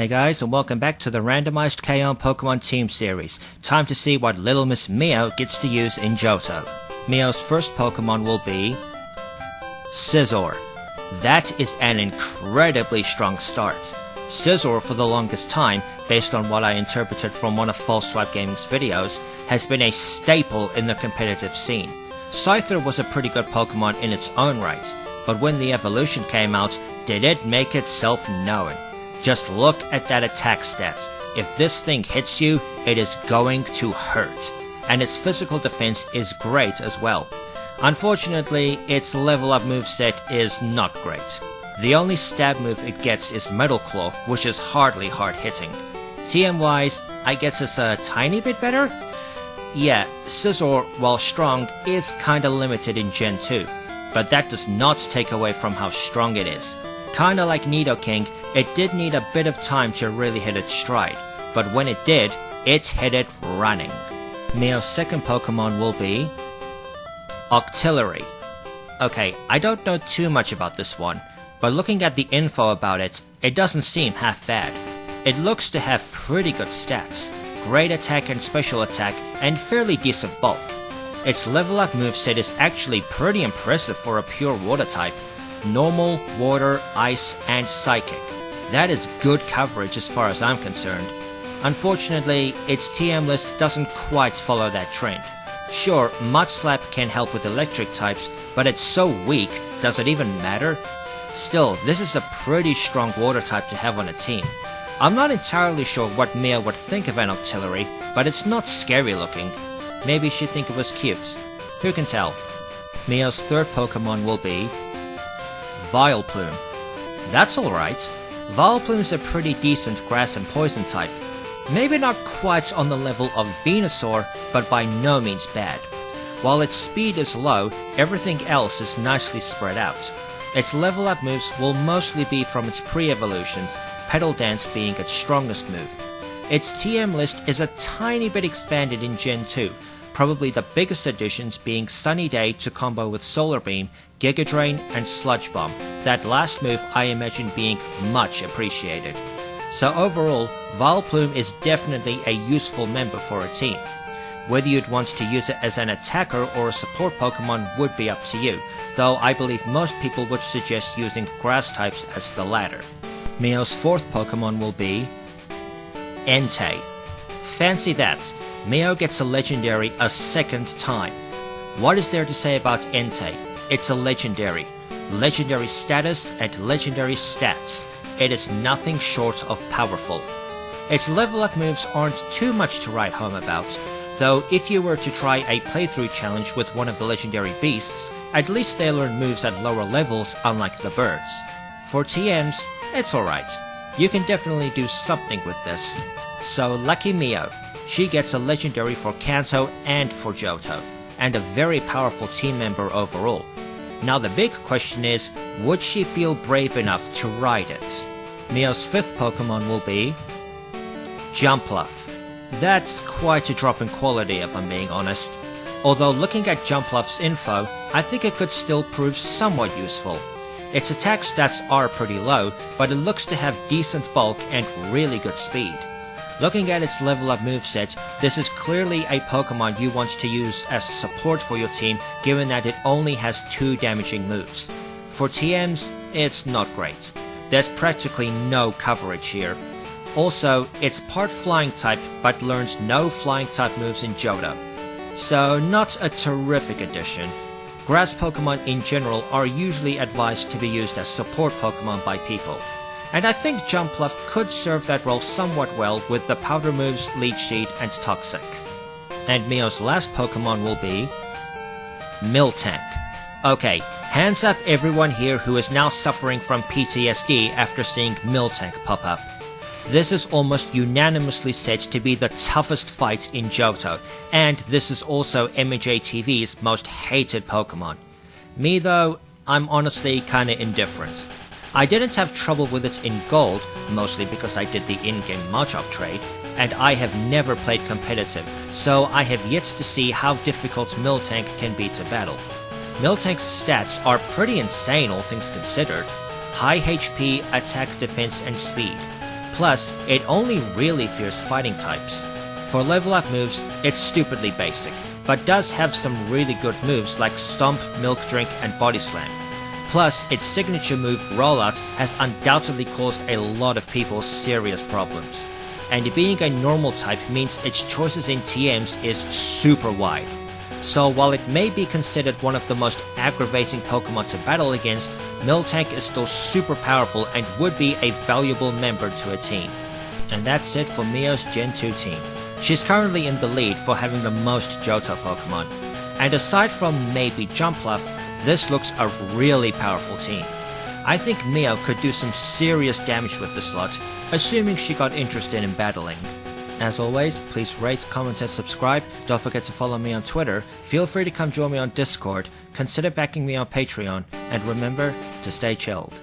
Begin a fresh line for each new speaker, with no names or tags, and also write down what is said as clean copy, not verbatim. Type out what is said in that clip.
Hey guys, and welcome back to the randomized KO Pokemon Team Series. Time to see what Little Miss Meow gets to use in Johto. Meow's first Pokemon will be Scizor. That is an incredibly strong start. Scizor, for the longest time, based on what I interpreted from one of False Swipe Gaming's videos, has been a staple in the competitive scene. Scizor was a pretty good Pokemon in its own right, but when the evolution came out, did it make itself known? Just look at that attack stat. If this thing hits you, it is going to hurt. And its physical defense is great as well. Unfortunately, its level up moveset is not great. The only stab move it gets is Metal Claw, which is hardly hard hitting. TM wise, I guess it's a tiny bit better? Yeah, Scizor, while strong, is kinda limited in Gen 2, but that does not take away from how strong it is. Kinda like Nidoking, it did need a bit of time to really hit its stride, but when it did, it hit it running. Meow's second Pokemon will be Octillery. Okay, I don't know too much about this one, but looking at the info about it, it doesn't seem half bad. It looks to have pretty good stats, great attack and special attack, and fairly decent bulk. Its level up moveset is actually pretty impressive for a pure water type. Normal, water, ice, and psychic. That is good coverage as far as I'm concerned. Unfortunately, its TM list doesn't quite follow that trend. Sure, Mud Slap can help with electric types, but it's so weak, does it even matter? Still, this is a pretty strong water type to have on a team. I'm not entirely sure what Meow would think of an Octillery, but it's not scary looking. Maybe she'd think it was cute. Who can tell? Meow's third Pokemon will be Val Plume. That's alright. Val Plume is a pretty decent grass and poison type. Maybe not quite on the level of Venusaur, but by no means bad. While its speed is low, everything else is nicely spread out. Its level up moves will mostly be from its pre-evolutions, Petal Dance being its strongest move. Its TM list is a tiny bit expanded in Gen 2, probably the biggest additions being Sunny Day to combo with Solar Beam, Giga Drain, and Sludge Bomb. That last move I imagine being much appreciated. So overall, Val Plume is definitely a useful member for a team. Whether you'd want to use it as an attacker or a support Pokemon would be up to you, though I believe most people would suggest using grass types as the latter. Meow's fourth Pokemon will be Entei. Fancy that, Meow gets a legendary a second time. What is there to say about Entei? It's a legendary. Legendary status and legendary stats. It is nothing short of powerful. Its level up moves aren't too much to write home about, though if you were to try a playthrough challenge with one of the legendary beasts, at least they learn moves at lower levels unlike the birds. For TMs, it's alright. You can definitely do something with this. So lucky Meow, she gets a legendary for Kanto and for Johto, and a very powerful team member overall. Now the big question is, would she feel brave enough to ride it? Meow's fifth Pokemon will be Jampluff. That's quite a drop in quality if I'm being honest. Although looking at Jampluff's info, I think it could still prove somewhat useful. Its attack stats are pretty low, but it looks to have decent bulk and really good speed. Looking at its level up moveset, this is clearly a Pokemon you want to use as support for your team given that it only has 2 damaging moves. For TMs, it's not great. There's practically no coverage here. Also, it's part flying type but learns no flying type moves in Johto. So not a terrific addition. Grass Pokemon in general are usually advised to be used as support Pokemon by people. And I think Jampluff could serve that role somewhat well with the powder moves Leech Seed and Toxic. And Meow's last Pokemon will be Miltank. Okay, hands up everyone here who is now suffering from PTSD after seeing Miltank pop up. This is almost unanimously said to be the toughest fight in Johto, and this is also MJTV's most hated Pokemon. Me though, I'm honestly kinda indifferent. I didn't have trouble with it in Gold, mostly because I did the in-game Machop trade, and I have never played competitive, so I have yet to see how difficult Miltank can be to battle. Miltank's stats are pretty insane all things considered. High HP, attack, defense, and speed. Plus, it only really fears fighting types. For level up moves, it's stupidly basic, but does have some really good moves like Stomp, Milk Drink, and Body Slam. Plus, its signature move Rollout has undoubtedly caused a lot of people serious problems. And being a normal type means its choices in TMs is super wide. So while it may be considered one of the most aggravating Pokemon to battle against, Miltank is still super powerful and would be a valuable member to a team. And that's it for Mio's Gen 2 team. She's currently in the lead for having the most Johto Pokemon. And aside from maybe Jampluff, this looks a really powerful team. I think Mio could do some serious damage with this lot, assuming she got interested in battling. As always, please rate, comment and subscribe. Don't forget to follow me on Twitter. Feel free to come join me on Discord. Consider backing me on Patreon. And remember to stay chilled.